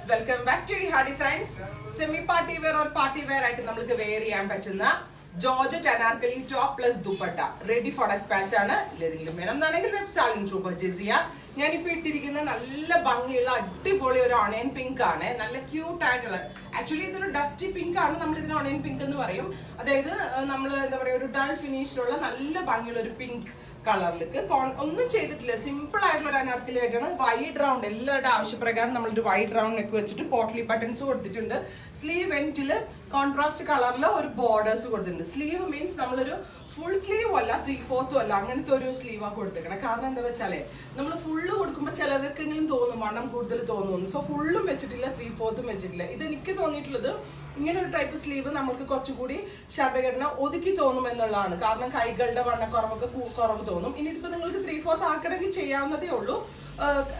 Welcome back to ha designs. Semi party wear or party wear ആയിട്ട് നമുക്ക് wear ചെയ്യാൻ പറ്റുന്ന georgette anarkali top plus dupatta ready for dispatch ആണ്. ഏതെങ്കിലും വേണം എന്നാണെങ്കിൽ വെബ് സ്റ്റാളിംഗ് ത്രൂ പർച്ചേസ് ചെയ്യാം. ഞാനിപ്പോ ഇട്ടിരിക്കുന്ന നല്ല ഭംഗിയുള്ള അടിപൊളി ഒരു ഓണിയൻ പിങ്ക് ആണ്. നല്ല ക്യൂട്ട് ആയിട്ടുള്ള, ആക്ച്വലി ഇതൊരു ഡസ്റ്റി പിങ്ക് ആണ്. നമ്മൾ ഇതിന് ഓണിയൻ പിങ്ക് എന്ന് പറയും. അതായത് നമ്മൾ എന്താ പറയാ, ഒരു ഡൾ ഫിനിഷിലുള്ള നല്ല ഭംഗിയുള്ള ഒരു പിങ്ക് കളറിലേക്ക് ഒന്നും ചെയ്തിട്ടില്ല. സിമ്പിൾ ആയിട്ടുള്ള ഒരു അനാർക്കലി ആയിട്ടാണ്. വൈഡ് റൗണ്ട് എല്ലാവരുടെ ആവശ്യപ്രകാരം നമ്മളൊരു വൈഡ് റൗണ്ട് നെക്ക് വെച്ചിട്ട് പോട്ട്ലി ബട്ടൺസ് കൊടുത്തിട്ടുണ്ട്. സ്ലീവ് എൻഡില് കോൺട്രാസ്റ്റ് കളറിൽ ഒരു ബോർഡേഴ്സ് കൊടുത്തിട്ടുണ്ട്. സ്ലീവ് മീൻസ് നമ്മളൊരു ഫുൾ സ്ലീവ് അല്ല, 3/4 അല്ല, അങ്ങനത്തെ ഒരു സ്ലീവാ കൊടുത്തേക്കണം. കാരണം എന്താ വെച്ചാലേ നമ്മൾ ഫുള്ള് കൊടുക്കുമ്പോൾ ചിലർക്കെങ്കിലും തോന്നും വണ്ണം കൂടുതൽ തോന്നുന്നു. സോ ഫുള്ളും വെച്ചിട്ടില്ല, 3/4 വെച്ചിട്ടില്ല. ഇത് എനിക്ക് തോന്നിയിട്ടുള്ളത് ഇങ്ങനെ ഒരു ടൈപ്പ് സ്ലീവ് നമുക്ക് കുറച്ചുകൂടി ശരീരഘടന ഒതുക്കി തോന്നും എന്നുള്ളതാണ്. കാരണം കൈകളുടെ വണ്ണക്കുറവൊക്കെ കുറവ് തോന്നും. ഇനി ഇതിപ്പോ നിങ്ങൾക്ക് 3/4 ആക്കണമെങ്കിൽ ചെയ്യാവുന്നതേ ഉള്ളൂ.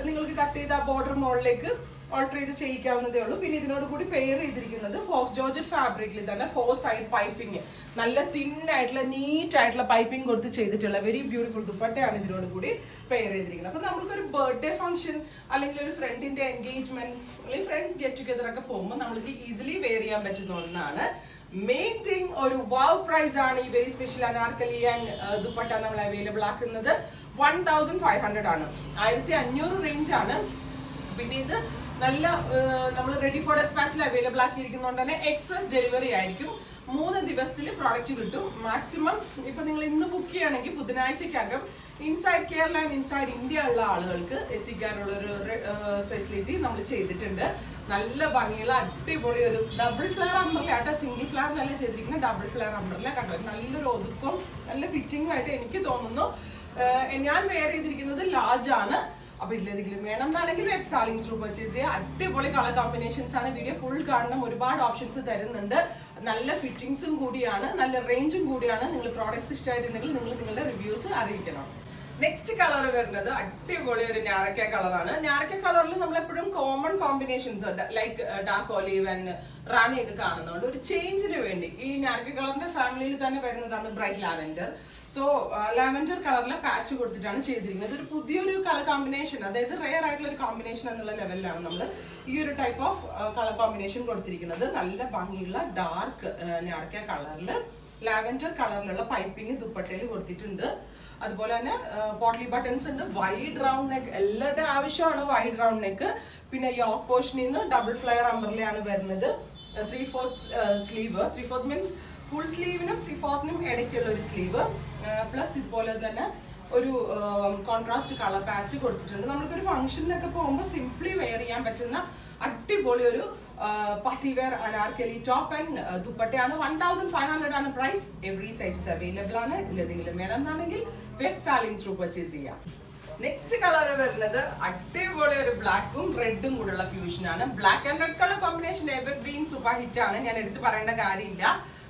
നിങ്ങൾക്ക് കട്ട് ചെയ്ത ബോർഡർ മോളിലേക്ക് ഓൾട്ടർ ചെയ്ത് ചെയ്യിക്കാവുന്നതേ ഉള്ളൂ. പിന്നെ ഇതിനോട് കൂടി പെയർ ചെയ്തിരിക്കുന്നത് ഫോക്സ് ജോർജറ്റ് ഫാബ്രിക്കിൽ തന്നെ 4 സൈഡ് പൈപ്പിംഗ്, നല്ല തിന്നായിട്ടുള്ള നീറ്റ് ആയിട്ടുള്ള പൈപ്പിംഗ് കൊടുത്ത് ചെയ്തിട്ടുള്ള വെരി ബ്യൂട്ടിഫുൾ ദുപ്പട്ടയാണ് ഇതിനോട് കൂടി പെയർ ചെയ്തിരിക്കുന്നത്. അപ്പൊ നമുക്കൊരു ബർത്ത്ഡേ ഫംഗ്ഷൻ അല്ലെങ്കിൽ ഒരു ഫ്രണ്ടിന്റെ എൻഗേജ്മെന്റ് അല്ലെങ്കിൽ ഫ്രണ്ട്സ് ഗെറ്റ് ടുഗദർ ഒക്കെ പോകുമ്പോൾ നമ്മൾക്ക് ഈസിലി വെയർ ചെയ്യാൻ പറ്റുന്ന ഒന്നാണ്. മെയിൻ തിങ് ഒരു വാവ് പ്രൈസ് ആണ് ഈ very special Anarkali and dupatta നമ്മൾ അവൈലബിൾ ആക്കുന്നത്. 1500 ആണ്, 1500 റേഞ്ച് ആണ്. പിന്നെ ഇത് നല്ല നമ്മൾ റെഡി ഫോർ ഡെസ്പാച്ചിൽ അവൈലബിൾ ആക്കിയിരിക്കുന്നതുകൊണ്ട് തന്നെ എക്സ്പ്രസ് ഡെലിവറി ആയിരിക്കും. 3 ദിവസത്തിൽ പ്രോഡക്റ്റ് കിട്ടും മാക്സിമം. ഇപ്പൊ നിങ്ങൾ ഇന്ന് ബുക്ക് ചെയ്യുകയാണെങ്കിൽ ബുധനാഴ്ചക്കകം inside Kerala and inside India ഉള്ള ആളുകൾക്ക് എത്തിക്കാനുള്ള ഒരു ഫെസിലിറ്റി നമ്മൾ ചെയ്തിട്ടുണ്ട്. നല്ല ഭംഗിയുള്ള അടിപൊളി ഒരു ഡബിൾ ഫ്ലെയർ അംബ്രല ആട്ടോ, സിംഗിൾ ഫ്ലെയറിലല്ല ചെയ്തിരിക്കുന്ന ഡബിൾ ഫ്ലെയർ അംബ്രല കണ്ടോ. നല്ലൊരു ഒതുക്കം നല്ല ഫിറ്റിംഗ് ആയിട്ട് എനിക്ക് തോന്നുന്നു. ഞാൻ വെയർ ചെയ്തിരിക്കുന്നത് ലാർജ് ആണ്. അപ്പൊ ഇതിലേതെങ്കിലും വേണം എന്നാണെങ്കിൽ വെബ് സ്റ്റാളിംഗ് ത്രൂ പർച്ചേസ് ചെയ്യുക. അടിപൊളി കളർ കോമ്പിനേഷൻസ് ആണ്. വീഡിയോ ഫുൾ കാണണം, ഒരുപാട് ഓപ്ഷൻസ് തരുന്നുണ്ട്. നല്ല ഫിറ്റിംഗ്സും കൂടിയാണ്, നല്ല റേഞ്ചും കൂടിയാണ്. നിങ്ങൾ പ്രോഡക്ട്സ് ഇഷ്ടമായിട്ടുണ്ടെങ്കിൽ നിങ്ങൾ നിങ്ങളുടെ റിവ്യൂസ് അറിയിക്കണം. നെക്സ്റ്റ് കളർ വരുന്നത് അടിപൊളി ഒരു ഞാറക്ക കളറാണ്. ഞാറക്ക കളറിൽ നമ്മളെപ്പോഴും common combinations like dark olive and rani ഒക്കെ കാണുന്നുണ്ട്. ഒരു ചേഞ്ചിന് വേണ്ടി ഈ ഞാറക്ക കളറിന്റെ ഫാമിലിയിൽ തന്നെ വരുന്നതാണ് ബ്രൈറ്റ് ലാവൻഡർ. സോ ലാവൻഡർ കളറിലെ പാച്ച് കൊടുത്തിട്ടാണ് ചെയ്തിരിക്കുന്നത്. ഒരു പുതിയൊരു കളർ കോമ്പിനേഷൻ, അതായത് റെയർ ആയിട്ടുള്ള ഒരു കോമ്പിനേഷൻ എന്നുള്ള ലെവലിലാണ് നമ്മൾ ഈ ഒരു ടൈപ്പ് ഓഫ് കളർ കോമ്പിനേഷൻ കൊടുത്തിരിക്കുന്നത്. നല്ല ഭംഗിയുള്ള ഡാർക്ക് ഞാറക്ക കളറിൽ ലാവൻഡർ കളറിലുള്ള പൈപ്പിംഗ് ദുപ്പട്ടയിൽ കൊടുത്തിട്ടുണ്ട്. അതുപോലെ തന്നെ പോട്ട്ലി ബട്ടൺസ് ഉണ്ട്. വൈഡ് റൗണ്ട് നെക്ക്, എല്ലാവരുടെ ആവശ്യമാണ് വൈഡ് റൗണ്ട് നെക്ക്. പിന്നെ യോക്ക് പോർഷനിൽ നിന്ന് ഡബിൾ ഫ്ലെയർ അംബ്രലയാണ് വരുന്നത്. 3/4 സ്ലീവ്, 3/4 മീൻസ് ഫുൾ സ്ലീവിനും 3/4 ഇടയ്ക്കുള്ള ഒരു സ്ലീവ്. പ്ലസ് ഇതുപോലെ തന്നെ ഒരു കോൺട്രാസ്റ്റ് കളർ പാച്ച് കൊടുത്തിട്ടുണ്ട്. നമ്മൾക്കൊരു ഫംഗ്ഷനിലൊക്കെ പോകുമ്പോൾ സിംപ്ലി വെയർ ചെയ്യാൻ പറ്റുന്ന അടിപൊളി ഒരു party wear anarkali top and ദുപ്പട്ടയാണ്. 1500 ആണ് പ്രൈസ്. എവറി സൈസസ് അവൈലബിൾ ആണ്. ഇതിലേതെങ്കിലും വേണം എന്നാണെങ്കിൽ വെബ് സ്റ്റാളിംഗ് ത്രൂ പർച്ചേസ് ചെയ്യാം. നെക്സ്റ്റ് കളർ വരുന്നത് അടിപൊളി ഒരു ബ്ലാക്കും റെഡും കൂടെയുള്ള ഫ്യൂഷൻ ആണ്. Black and red colour combination ever green super hit ആണ്. ഞാൻ എടുത്ത് പറയേണ്ട കാര്യമില്ല.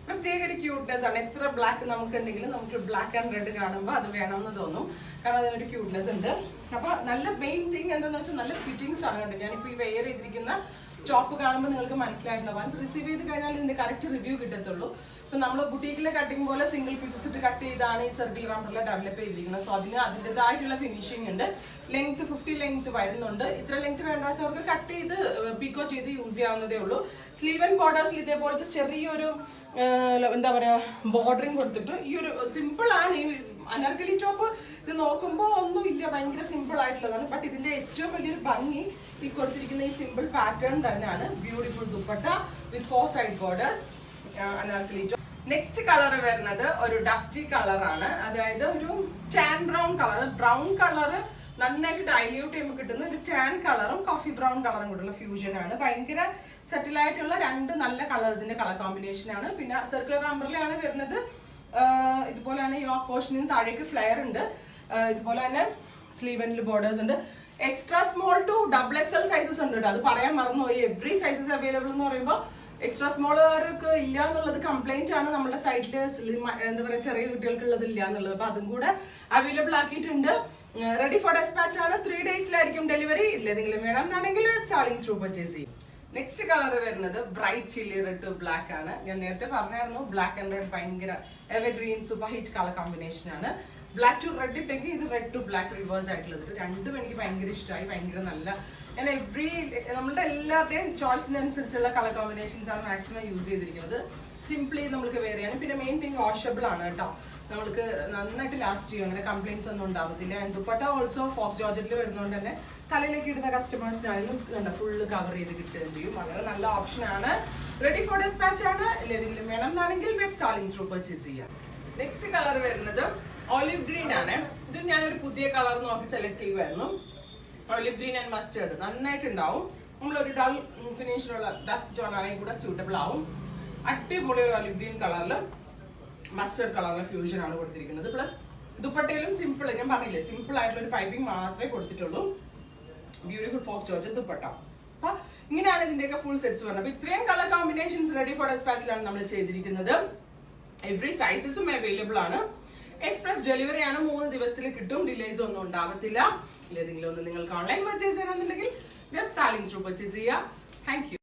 പ്രത്യേക ഒരു ക്യൂട്ട്നെസ് ആണ്. എത്ര ബ്ലാക്ക് നമുക്കുണ്ടെങ്കിലും നമുക്ക് ബ്ലാക്ക് ആൻഡ് റെഡ് കാണുമ്പോൾ അത് വേണമെന്ന് തോന്നും. കാരണം അതിനൊരു ക്യൂട്ട്നെസ് ഉണ്ട്. അപ്പൊ നല്ല മെയിൻ തിങ് എന്താണെന്ന് വെച്ചാൽ നല്ല ഫിറ്റിംഗ്സ് ആണ് കണ്ടത്. ഞാനിപ്പോ ഈ വെയർ ചെയ്തിരിക്കുന്ന ടോപ്പ് കാണുമ്പോൾ നിങ്ങൾക്ക് മനസ്സിലായിട്ടുണ്ടാവും. വൺസ് റിസീവ് ചെയ്ത് കഴിഞ്ഞാൽ ഇതിന്റെ കറക്റ്റ് റിവ്യൂ കിട്ടത്തുള്ളൂ. ഇപ്പൊ നമ്മൾ ബുട്ടീക്കിലെ കട്ടിങ് പോലെ സിംഗിൾ പീസസ് ഇട്ട് കട്ട് ചെയ്താണ് ഈ സർക്കിൾ അംബ്രല ഡെവലപ്പ് ചെയ്തിരിക്കുന്നത്. സോ അതിന് അതിൻ്റെതായിട്ടുള്ള ഫിനിഷിംഗ് ഉണ്ട്. ലെങ്ത് 50 ലെങ്ത് വരുന്നുണ്ട്. ഇത്ര ലെങ്ത് വേണ്ടാത്തവർക്ക് കട്ട് ചെയ്ത് പീക്കോ ചെയ്ത് യൂസ് ചെയ്യാവുന്നതേ ഉള്ളൂ. സ്ലീവ് ആൻഡ് ബോർഡേഴ്സിൽ ഇതേപോലത്തെ ചെറിയൊരു എന്താ പറയാ ബോർഡറിങ് കൊടുത്തിട്ട് ഈ ഒരു സിമ്പിൾ ആണ് ഈ അനാർക്കലി ടോപ്പ്. ഇത് നോക്കുമ്പോൾ ഒന്നും ഇല്ല, ഭയങ്കര സിമ്പിൾ ആയിട്ടുള്ളതാണ്. ബട്ട് ഇതിന്റെ ഏറ്റവും വലിയൊരു ഭംഗി ഈ കൊടുത്തിരിക്കുന്ന ഈ സിമ്പിൾ പാറ്റേൺ തന്നെയാണ്. ബ്യൂട്ടിഫുൾ ദുപ്പട്ട വിത്ത് 4 side borders Anarkali top. Next colour വരുന്നത് ഒരു ഡസ്റ്റി കളറാണ്. അതായത് ഒരു tan brown colour. Brown colour നന്നായിട്ട് ഡൈല്യൂട്ട് ചെയ്യുമ്പോൾ കിട്ടുന്ന ഒരു ടാൻ കളറും കോഫി ബ്രൗൺ കളറും കൂടെയുള്ള ഫ്യൂഷൻ ആണ്. ഭയങ്കര സെറ്റിൽ ആയിട്ടുള്ള 2 നല്ല കളേഴ്സിന്റെ കളർ കോമ്പിനേഷൻ ആണ്. പിന്നെ സർക്കുലർ അംബ്രലയാണ് വരുന്നത്. ഇതുപോലെ തന്നെ യോക്ക് പോർഷനിൽ നിന്ന് താഴേക്ക് ഫ്ലെയർ ഉണ്ട്. ഇതുപോലെ തന്നെ സ്ലീവ് ആൻഡിൽ ബോർഡേഴ്സ് ഉണ്ട്. Extra small to double XL sizes ഉണ്ട്. അത് പറയാൻ മറന്നുപോയി. എവറി സൈസസ് അവൈലബിൾ എന്ന് പറയുമ്പോൾ എക്സ്ട്രാ സ്മോളുകാർക്ക് ഇല്ല എന്നുള്ളത് കംപ്ലൈന്റ് ആണ് നമ്മുടെ സൈറ്റില്. എന്താ പറയാ, ചെറിയ കുട്ടികൾക്കുള്ളത് ഇല്ല എന്നുള്ളത്. അപ്പൊ അതും കൂടെ അവൈലബിൾ ആക്കിയിട്ടുണ്ട്. റെഡി ഫോർ ഡെസ്പാച്ച് ആണ്. 3 ഡേയ്സിലായിരിക്കും ഡെലിവറി. ഇതിലേതെങ്കിലും വേണം എന്നാണെങ്കിൽ സ്റ്റാളിംഗ് ത്രൂ പർച്ചേസ് ചെയ്യും. നെക്സ്റ്റ് കളർ വരുന്നത് bright chilli red to black ആണ്. ഞാൻ നേരത്തെ പറഞ്ഞായിരുന്നു ബ്ലാക്ക് ആൻഡ് റെഡ് ഭയങ്കര evergreen super hit colour combination ആണ്. ബ്ലാക്ക് ടു റെഡ് ഇട്ടെങ്കിൽ ഇത് റെഡ് ടു ബ്ലാക്ക് റിവേഴ്സ് ആയിട്ടുള്ളത്. രണ്ടും എനിക്ക് ഭയങ്കര ഇഷ്ടമായി. ഭയങ്കര നല്ല ഞാൻ നമ്മുടെ എല്ലാവരുടെയും ചോയ്സിനനുസരിച്ചുള്ള കളർ കോമ്പിനേഷൻസ് ആണ് മാക്സിമം യൂസ് ചെയ്തിരിക്കുന്നത്. സിംപ്ലി നമുക്ക് വെയർ ചെയ്യാനും. പിന്നെ മെയിൻ തിങ് വാഷബിൾ ആണ് കേട്ടോ. നമുക്ക് നന്നായിട്ട് ലാസ്റ്റ് ചെയ്യും, അങ്ങനെ കംപ്ലൈൻറ്റ്സ് ഒന്നും ഉണ്ടാവത്തില്ല. ആൻഡ് ദുപ്പട്ട ഓൾസോ ഫോക്സ് ജോർജറ്റിൽ വരുന്നതുകൊണ്ട് തന്നെ തലയിലേക്ക് ഇടുന്ന കസ്റ്റമേഴ്സിനായാലും ഫുള്ള് കവർ ചെയ്ത് കിട്ടുകയും ചെയ്യും. വളരെ നല്ല ഓപ്ഷനാണ്. റെഡി ഫോർ ഡിസ്പാച്ച് ആണ്. ഏതെങ്കിലും വേണം എന്നാണെങ്കിൽ വെബ് സാലിംഗ് ത്രൂ പർച്ചേസ് ചെയ്യാം. നെക്സ്റ്റ് കളർ വരുന്നത് ഓലിവ് ഗ്രീൻ ആണ്. ഇത് ഞാനൊരു പുതിയ കളർ നോക്കി സെലക്ട് ചെയ്യുമായിരുന്നു. ഓലിവ് ഗ്രീൻ ആൻഡ് മസ്റ്റേർഡ് നന്നായിട്ടുണ്ടാവും. നമ്മളൊരു ഡൾ ഫിനിഷിലുള്ള ഡസ്റ്റ് ടോൺ ആണെങ്കിൽ കൂടെ സ്യൂട്ടബിൾ ആവും. അടിപൊളി ഒരു ഓലിവ് ഗ്രീൻ കളറിൽ മസ്റ്റേർഡ് കളറിലെ ഫ്യൂഷൻ ആണ് കൊടുത്തിരിക്കുന്നത്. പ്ലസ് ദുപ്പട്ടയിലും സിമ്പിൾ, ഞാൻ പറഞ്ഞില്ലേ, സിമ്പിൾ ആയിട്ടുള്ള ഒരു പൈപ്പിംഗ് മാത്രമേ കൊടുത്തിട്ടുള്ളൂ. Beautiful faux georgette dupatta. അപ്പൊ ഇങ്ങനെയാണ് ഇതിന്റെയൊക്കെ ഫുൾ സെറ്റ്സ് വരുന്നത്. അപ്പൊ ഇത്രയും കളർ കോമ്പിനേഷൻസ് റെഡി ഫോർ ഡിസ്പാച്ചിലാണ് നമ്മൾ ചെയ്തിരിക്കുന്നത്. എവറി സൈസസും അവൈലബിൾ ആണ്. എക്സ്പ്രസ് ഡെലിവറി ആണ്. 3 ദിവസത്തിൽ കിട്ടും. ഡിലേസ് ഒന്നും ഉണ്ടാവത്തില്ല. ഏതെങ്കിലും ഒന്ന് നിങ്ങൾക്ക് ഓൺലൈൻ പർച്ചേസ് ചെയ്യണമെന്നുണ്ടെങ്കിൽ വെബ് സാലിംഗ് ത്രൂ പർച്ചേസ് ചെയ്യാം. Thank you.